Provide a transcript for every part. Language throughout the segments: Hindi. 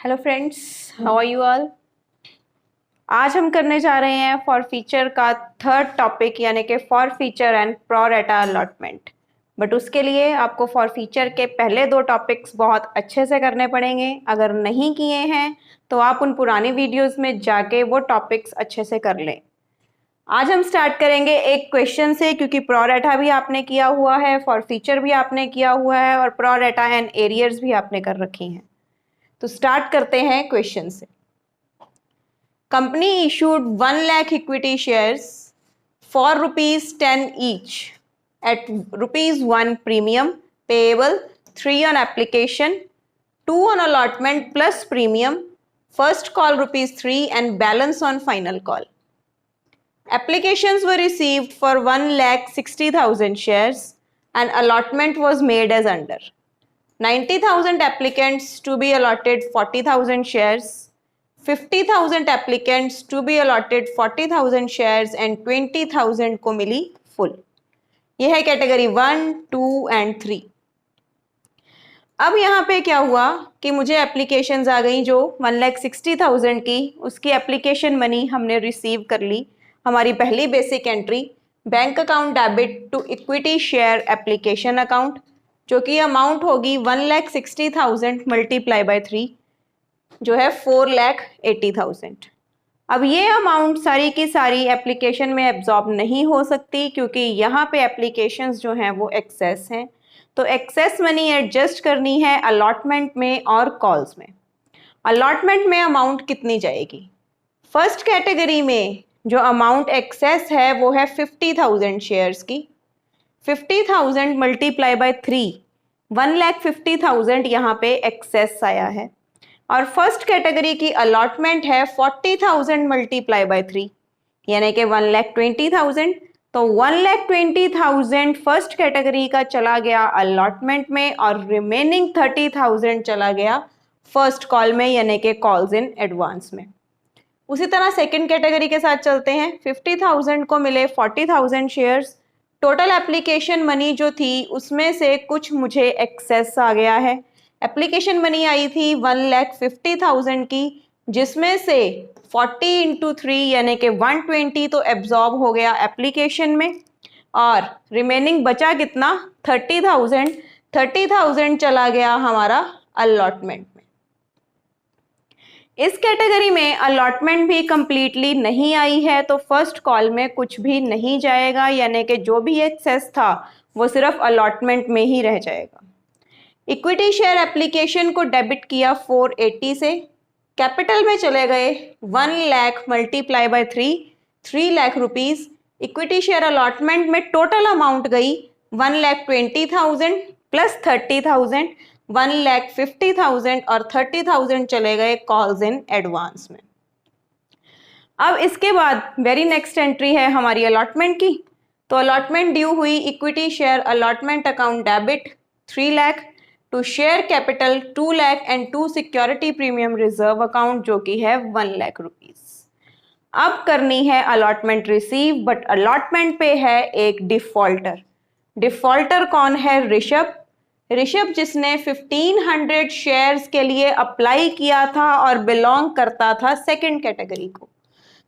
Hello friends, how are you all. आज हम करने जा रहे हैं फॉर फीचर का थर्ड टॉपिक यानी कि forfeiture and pro rata allotment. But उसके लिए आपको फॉर फीचर के पहले दो टॉपिक्स बहुत अच्छे से करने पड़ेंगे। अगर नहीं किए हैं तो आप उन पुरानी वीडियोस में जाके वो टॉपिक्स अच्छे से कर लें। आज हम स्टार्ट करेंगे एक क्वेश्चन से, क्योंकि प्रो रेटा भी आपने किया हुआ है, फॉर फीचर भी आपने किया हुआ है और प्रो रेटा एंड एरियर्स भी आपने कर रखी हैं। तो स्टार्ट करते हैं क्वेश्चन से। Company issued 1 lakh equity shares for rupees 10 each at rupees 1 premium payable 3 on application, 2 on allotment plus premium, first call rupees 3 and balance on final call. Applications were received for 1,60,000 shares and allotment was made as under: 90,000 applicants to be allotted 40,000 shares, 50,000 applicants to be allotted 40,000 shares and 20,000 को मिली फुल। यह है कैटेगरी 1, 2 एंड 3। अब यहाँ पे क्या हुआ कि मुझे एप्लीकेशंस आ गई जो 1,60,000 की, उसकी एप्लीकेशन मनी हमने रिसीव कर ली। हमारी पहली basic entry bank account debit to equity share application account, जो कि अमाउंट होगी 1,60,000 मल्टीप्लाई बाय 3 जो है 4,80,000। अब ये अमाउंट सारी की सारी एप्लीकेशन में एब्जॉर्ब नहीं हो सकती, क्योंकि यहाँ पे एप्लीकेशंस जो हैं वो एक्सेस हैं। तो एक्सेस मनी एडजस्ट करनी है अलॉटमेंट में और कॉल्स में। अलॉटमेंट में अमाउंट कितनी जाएगी? फर्स्ट कैटेगरी में जो अमाउंट एक्सेस है वो है 50,000 शेयर्स की। 50,000 मल्टीप्लाई बाय 3, 1,50,000 यहाँ पे एक्सेस आया है। और फर्स्ट कैटेगरी की अलॉटमेंट है 40,000 मल्टीप्लाई बाय 3 यानी कि 1,20,000। तो 1,20,000 फर्स्ट कैटेगरी का चला गया अलॉटमेंट में और रिमेनिंग 30,000 चला गया फर्स्ट कॉल में यानी कि कॉल्स इन एडवांस में। उसी तरह सेकंड कैटेगरी के साथ चलते हैं। 50,000 को मिले 40,000 शेयर्स। टोटल एप्लीकेशन मनी जो थी उसमें से कुछ मुझे एक्सेस आ गया है। एप्लीकेशन मनी आई थी 1,50,000 की, जिसमें से 40 इंटू 3 यानी कि 120 तो एब्जॉर्ब हो गया एप्लीकेशन में और रिमेनिंग बचा कितना? 30,000। 30,000 चला गया हमारा अलॉटमेंट में। इस कैटेगरी में अलॉटमेंट भी कंप्लीटली नहीं आई है, तो फर्स्ट कॉल में कुछ भी नहीं जाएगा, यानी कि जो भी एक्सेस था वो सिर्फ अलॉटमेंट में ही रह जाएगा। इक्विटी शेयर एप्लीकेशन को डेबिट किया 480 से, कैपिटल में चले गए 1 lakh multiply by 3 lakh rupees. Equity share allotment में टोटल अमाउंट गई 1,20,000 प्लस 30,000, 1,50,000 और 30,000 चले गए कॉल्स इन एडवांस में। अब इसके बाद वेरी नेक्स्ट एंट्री है हमारी अलॉटमेंट की। तो अलॉटमेंट ड्यू हुई equity share allotment account debit 3 lakh to share capital 2 lakh and to security premium reserve account जो कि है 1 लाख रुपीज। अब करनी है अलॉटमेंट रिसीव, बट अलॉटमेंट पे है एक डिफॉल्टर। डिफॉल्टर कौन है? ऋषभ। ऋषभ जिसने 1500 शेयर्स के लिए अप्लाई किया था और बिलोंग करता था सेकंड कैटेगरी को।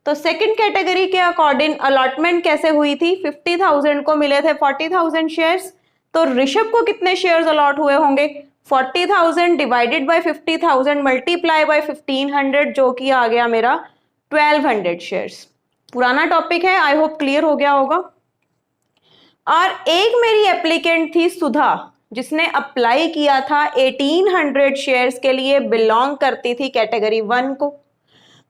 तो सेकंड कैटेगरी के अकॉर्डिंग अलॉटमेंट कैसे हुई थी? 50,000 को मिले थे 40,000 शेयर्स। तो ऋषभ को कितने शेयर्स अलॉट हुए होंगे? 40,000 डिवाइडेड बाय 50,000 मल्टीप्लाई बाय 1500 जो कि आ गया मेरा 1200 शेयर्स। पुराना टॉपिक है, आई होप क्लियर हो गया होगा। और एक मेरी एप्लीकेंट थी सुधा, जिसने अप्लाई किया था 1800 शेयर्स के लिए, बिलोंग करती थी कैटेगरी 1 को।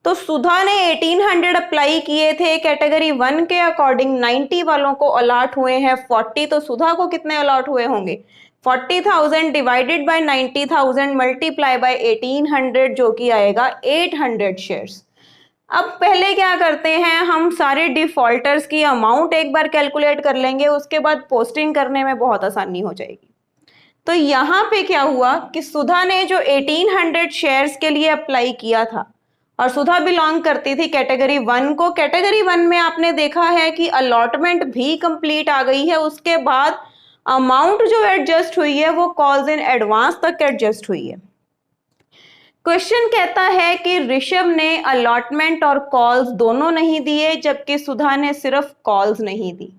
तो सुधा ने 1800 अप्लाई किए थे, कैटेगरी 1 के अकॉर्डिंग 90 वालों को अलॉट हुए हैं 40। तो सुधा को कितने अलॉट हुए होंगे? 40,000 डिवाइडेड बाय 90,000 मल्टीप्लाई बाय 1800 जो कि आएगा 800 शेयर्स। अब पहले क्या करते हैं, हम सारे डिफॉल्टर्स की अमाउंट एक बार कैलकुलेट कर लेंगे, उसके बाद पोस्टिंग करने में बहुत आसानी हो जाएगी। तो यहाँ पे क्या हुआ कि सुधा ने जो 1800 शेयर्स के लिए अप्लाई किया था, और सुधा बिलोंग करती थी कैटेगरी 1 को। कैटेगरी 1 में आपने देखा है कि अलॉटमेंट भी कंप्लीट आ गई है, उसके बाद अमाउंट जो एडजस्ट हुई है वो कॉल्स इन एडवांस तक एडजस्ट हुई है। क्वेश्चन कहता है कि ऋषभ ने अलॉटमेंट और कॉल्स दोनों नहीं दिए, जबकि सुधा ने सिर्फ कॉल्स नहीं दी।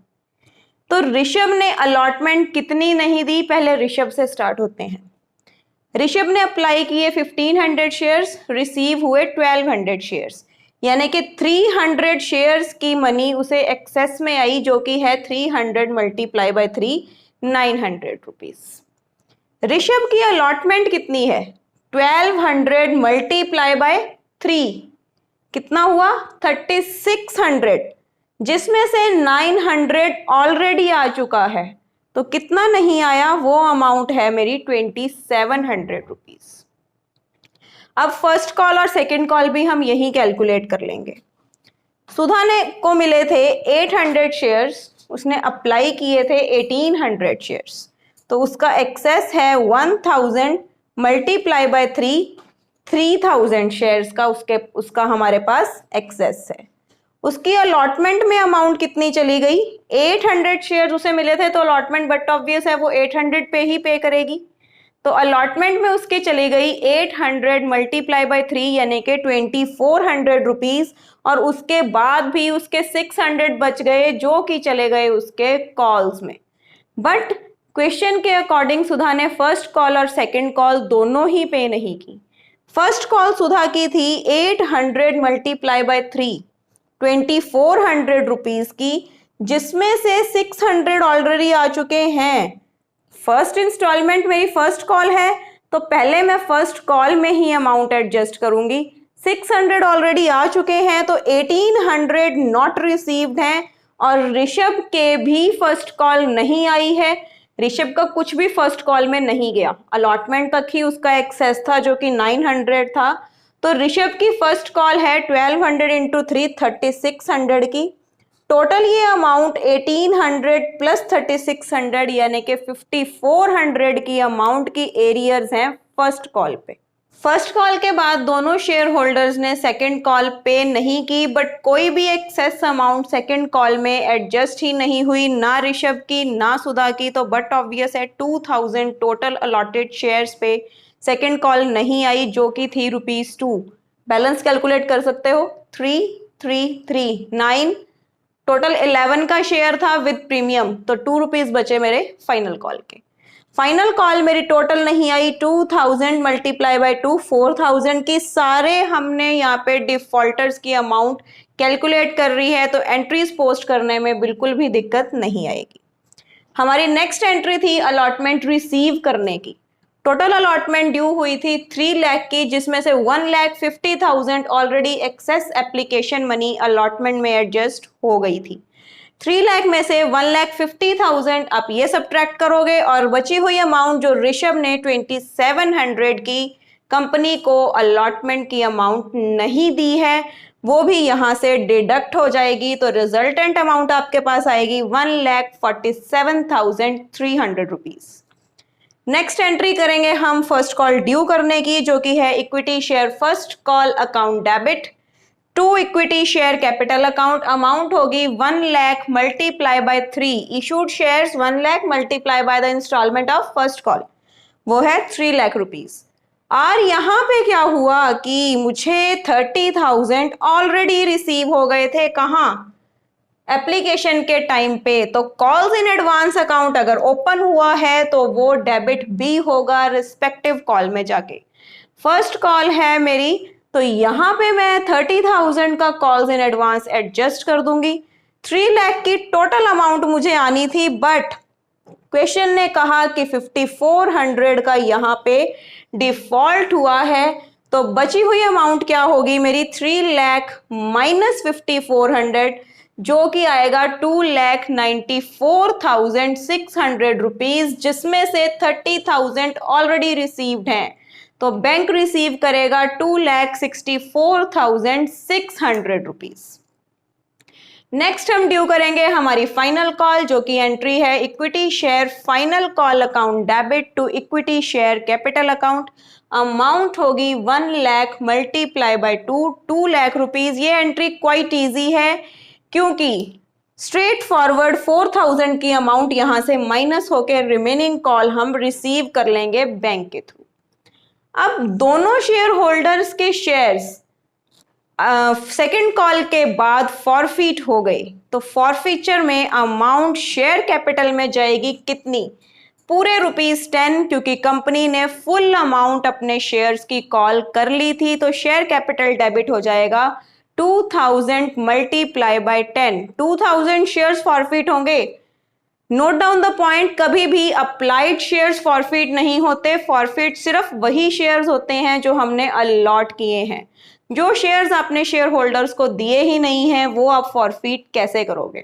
तो ऋषभ ने अलॉटमेंट कितनी नहीं दी, पहले ऋषभ से स्टार्ट होते हैं। ऋषभ ने अप्लाई किए 1500 शेयर्स, रिसीव हुए 1200 शेयर्स, यानी कि 300 शेयर्स की मनी उसे एक्सेस में आई, जो कि है 300 मल्टीप्लाई बाय 3, 900 रुपीज। ऋषभ की अलॉटमेंट कितनी है, 1200 मल्टीप्लाई बाय 3 कितना हुआ, 3600, जिसमें से 900 ऑलरेडी आ चुका है। तो कितना नहीं आया, वो अमाउंट है मेरी 2700 रुपीज। अब फर्स्ट कॉल और सेकंड कॉल भी हम यही कैलकुलेट कर लेंगे। सुधा ने को मिले थे 800 शेयर्स, उसने अप्लाई किए थे 1800 शेयर्स, तो उसका एक्सेस है 1000 मल्टीप्लाई बाय 3, 3000 शेयर्स का उसका हमारे पास एक्सेस है। उसकी अलॉटमेंट में अमाउंट कितनी चली गई, 800 शेयर्स उसे मिले थे, तो अलॉटमेंट बट ऑब्वियस है वो 800 पे ही पे करेगी। तो अलॉटमेंट में उसकी चली गई 800 मल्टीप्लाई बाय 3 यानी कि 2400 रुपीज, और उसके बाद भी उसके 600 बच गए जो कि चले गए उसके कॉल्स में। बट क्वेश्चन के अकॉर्डिंग सुधा ने फर्स्ट कॉल और सेकंड कॉल दोनों ही पे नहीं की। फर्स्ट कॉल सुधा की थी 800 मल्टीप्लाई बाय 3, 2400 रुपीज की, जिसमें से 600 ऑलरेडी आ चुके हैं। फर्स्ट इंस्टॉलमेंट मेरी फर्स्ट कॉल है, तो पहले मैं फर्स्ट कॉल में ही अमाउंट एडजस्ट करूंगी। 600 ऑलरेडी आ चुके हैं, तो 1800 नॉट रिसीव्ड हैं, और ऋषभ के भी फर्स्ट कॉल नहीं आई है। ऋषभ का कुछ भी फर्स्ट कॉल में नहीं गया, अलॉटमेंट तक ही उसका एक्सेस था जो कि 900 था। तो ऋषभ की फर्स्ट कॉल है 1200 इंटू 3, 3600 की। टोटल ये अमाउंट 1800 प्लस 3600 यानी कि 5400 की अमाउंट की एरियर्स हैं फर्स्ट कॉल पे। फर्स्ट कॉल के बाद दोनों शेयर होल्डर्स ने सेकंड कॉल पे नहीं की, बट कोई भी एक्सेस अमाउंट सेकंड कॉल में एडजस्ट ही नहीं हुई, ना ऋषभ की ना सुधा की। तो बट ऑब्वियस है 2000 टोटल अलॉटेड शेयर्स पे सेकंड कॉल नहीं आई, जो कि थी ₹2। बैलेंस कैलकुलेट कर सकते हो, 3, 3, 3, 9, टोटल 11 का शेयर था विद प्रीमियम, तो ₹2 बचे मेरे फाइनल कॉल के। फाइनल कॉल मेरी टोटल नहीं आई, 2000 मल्टीप्लाई बाय 2, 4000 की। सारे हमने यहाँ पे डिफॉल्टर्स की अमाउंट कैलकुलेट कर रही है, तो एंट्रीज पोस्ट करने में बिल्कुल भी दिक्कत नहीं आएगी। हमारी नेक्स्ट एंट्री थी अलॉटमेंट रिसीव करने की। टोटल अलॉटमेंट ड्यू हुई थी 3 लाख की, जिसमें से 1,50,000 already excess application money allotment में एडजस्ट हो गई थी। 3 लाख में से 1,50,000 आप ये सब्ट्रैक्ट करोगे, और बची हुई अमाउंट जो ऋषभ ने 2700 की कंपनी को अलॉटमेंट की अमाउंट नहीं दी है, वो भी यहां से डिडक्ट हो जाएगी। तो रिजल्टेंट अमाउंट आपके पास आएगी 1,47,300 रुपीज। नेक्स्ट एंट्री करेंगे हम फर्स्ट कॉल ड्यू करने की, जो कि है equity share first call account debit to equity share capital account. Amount होगी 1 lakh multiply by 3, issued shares 1 lakh multiply by the instalment of first call, वो है 3 लाख रुपीज। और यहाँ पे क्या हुआ कि मुझे 30,000 ऑलरेडी रिसीव हो गए थे, कहाँ, एप्लीकेशन के टाइम पे। तो कॉल्स इन एडवांस अकाउंट अगर ओपन हुआ है तो वो डेबिट भी होगा रिस्पेक्टिव कॉल में जाके। फर्स्ट कॉल है मेरी, तो यहाँ पे मैं 30,000 का कॉल्स इन एडवांस एडजस्ट कर दूंगी। 3 लाख की टोटल अमाउंट मुझे आनी थी, बट क्वेश्चन ने कहा कि 5400 का यहाँ पे डिफॉल्ट हुआ है, तो बची हुई अमाउंट क्या होगी मेरी, 3 लाख माइनस 5400, जो कि आएगा 2,94,600 रुपीज, जिसमें से 30,000 ऑलरेडी रिसीव्ड हैं। तो बैंक रिसीव करेगा 2,64,600 रुपीज। नेक्स्ट हम ड्यू करेंगे हमारी फाइनल कॉल, जो कि एंट्री है equity share final call account debit to equity share capital account. Amount होगी 1 lakh multiply by 2 lakh rupees. ये एंट्री क्वाइट इजी है, क्योंकि स्ट्रेट फॉरवर्ड 4,000 की अमाउंट यहां से माइनस होकर रिमेनिंग कॉल हम रिसीव कर लेंगे बैंक के थ्रू। अब दोनों शेयर होल्डर्स के शेयर्स सेकेंड कॉल के बाद फॉरफीट हो गई, तो फॉरफीचर में अमाउंट शेयर कैपिटल में जाएगी कितनी? पूरे ₹10, क्योंकि कंपनी ने फुल अमाउंट अपने शेयर्स की कॉल कर ली थी, तो शेयर कैपिटल डेबिट हो जाएगा 2000 मल्टीप्लाई बाय 10। 2000 शेयर्स फॉरफीट होंगे। नोट डाउन द पॉइंट, कभी भी अप्लाइड शेयर्स फॉरफीट नहीं होते। फॉरफीट सिर्फ वही शेयर्स होते हैं जो हमने अलॉट किए हैं। जो शेयर्स आपने शेयर होल्डर्स को दिए ही नहीं हैं, वो आप फॉरफीट कैसे करोगे?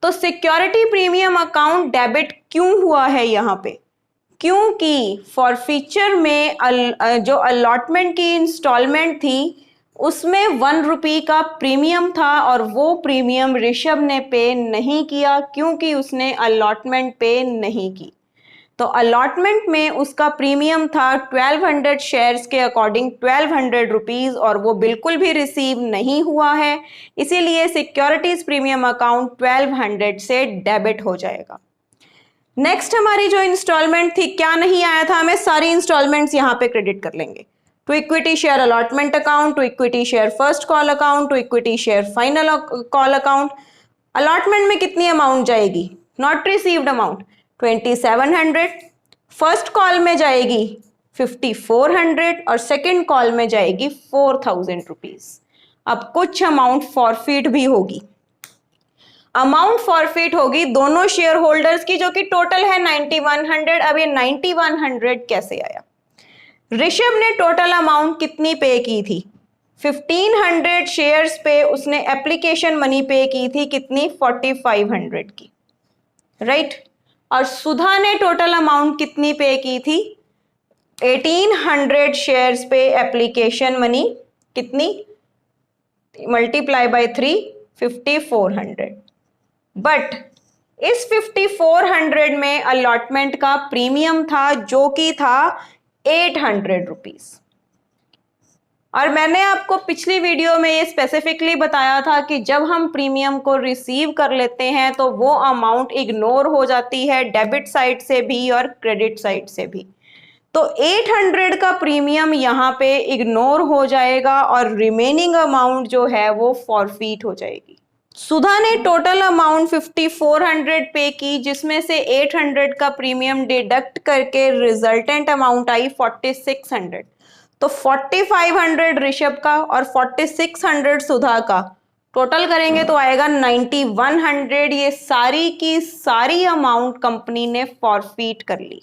तो सिक्योरिटी प्रीमियम अकाउंट डेबिट क्यों हुआ है यहाँ पे? क्योंकि फॉरफीचर में जो अलॉटमेंट की इंस्टॉलमेंट थी उसमें ₹1 का प्रीमियम था, और वो प्रीमियम ऋषभ ने पे नहीं किया क्योंकि उसने अलॉटमेंट पे नहीं की। तो अलॉटमेंट में उसका प्रीमियम था 1200 शेयर्स के अकॉर्डिंग ₹1200, और वो बिल्कुल भी रिसीव नहीं हुआ है, इसीलिए सिक्योरिटीज प्रीमियम अकाउंट 1200 से डेबिट हो जाएगा। नेक्स्ट हमारी जो इंस्टॉलमेंट थी, क्या नहीं आया था हमें, सारी इंस्टॉलमेंट्स यहाँ पे क्रेडिट कर लेंगे। To equity share allotment account, to equity share first call account, to equity share final call account. Allotment में कितनी अमाउंट जाएगी? Not received amount 2700, first call में जाएगी 5400 और सेकेंड कॉल में जाएगी ₹4000। अब कुछ अमाउंट फॉरफीट भी होगी। अमाउंट फॉरफीट होगी दोनों शेयर होल्डर्स की, जो कि टोटल है 9100। अब ये 9100 कैसे आया? ऋषभ ने टोटल अमाउंट कितनी पे की थी? 1500 शेयर्स पे उसने एप्लीकेशन मनी पे की थी, कितनी? 4500 की, राइट। और सुधा ने टोटल अमाउंट कितनी पे की थी? 1800 शेयर्स पे एप्लीकेशन मनी, कितनी? Multiply by 3, 5400। बट इस 5400 में अलॉटमेंट का प्रीमियम था जो कि था ₹800। और मैंने आपको पिछली वीडियो में ये स्पेसिफिकली बताया था कि जब हम प्रीमियम को रिसीव कर लेते हैं तो वो अमाउंट इग्नोर हो जाती है, डेबिट साइड से भी और क्रेडिट साइड से भी। तो 800 का प्रीमियम यहाँ पे इग्नोर हो जाएगा और रिमेनिंग अमाउंट जो है वो फॉरफीट हो जाएगी। सुधा ने टोटल अमाउंट 5400 पे की, जिसमें से 800 का प्रीमियम डिडक्ट करके रिजल्टेंट अमाउंट आई 4600। तो 4500 ऋषभ का और 4600 सुधा का टोटल करेंगे तो आएगा 9100। ये सारी की सारी अमाउंट कंपनी ने फॉरफीट कर ली।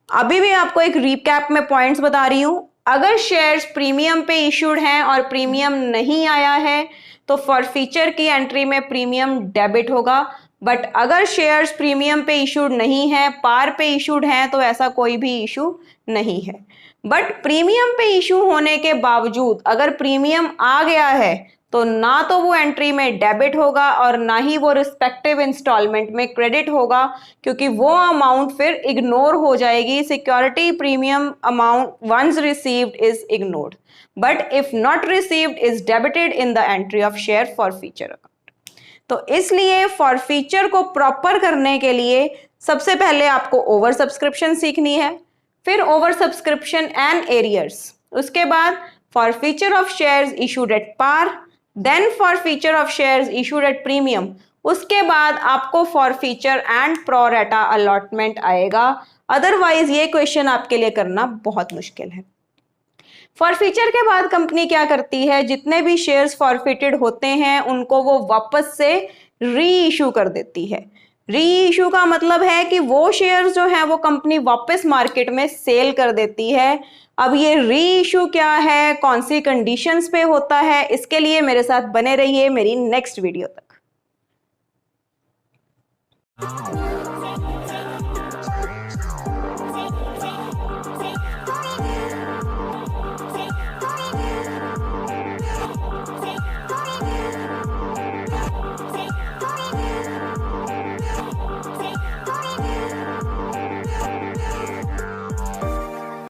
अभी भी आपको एक रिकैप में पॉइंट्स बता रही हूं। अगर शेयर्स प्रीमियम पे इशूड हैं और प्रीमियम नहीं आया है तो फॉरफीचर की एंट्री में प्रीमियम डेबिट होगा। बट अगर शेयर्स प्रीमियम पे इशूड नहीं है, पार पे इशूड हैं, तो ऐसा कोई भी इशू नहीं है। बट प्रीमियम पे इशू होने के बावजूद अगर प्रीमियम आ गया है तो ना तो वो एंट्री में डेबिट होगा और ना ही वो रिस्पेक्टिव इंस्टॉलमेंट में क्रेडिट होगा, क्योंकि वो अमाउंट फिर इग्नोर हो जाएगी। Security premium amount once received is ignored, but if not received is debited in the entry of share forfeiture account. तो इसलिए फॉरफीचर को प्रॉपर करने के लिए सबसे पहले आपको ओवर सब्सक्रिप्शन सीखनी है, फिर ओवर सब्सक्रिप्शन एंड एरियर्स, उसके बाद forfeiture of shares issued at par, then forfeiture of shares issued at premium, उसके बाद आपको forfeiture and pro rata allotment आएगा। अदरवाइज ये क्वेश्चन आपके लिए करना बहुत मुश्किल है। फॉरफीचर के बाद कंपनी क्या करती है, जितने भी शेयर्स फॉरफिटेड होते हैं उनको वो वापस से री इशू कर देती है। री इशू का मतलब है कि वो शेयर्स जो हैं वो कंपनी वापस मार्केट में सेल कर देती है। अब ये री इशू क्या है, कौन सी कंडीशंस पे होता है, इसके लिए मेरे साथ बने रहिए मेरी नेक्स्ट वीडियो तक।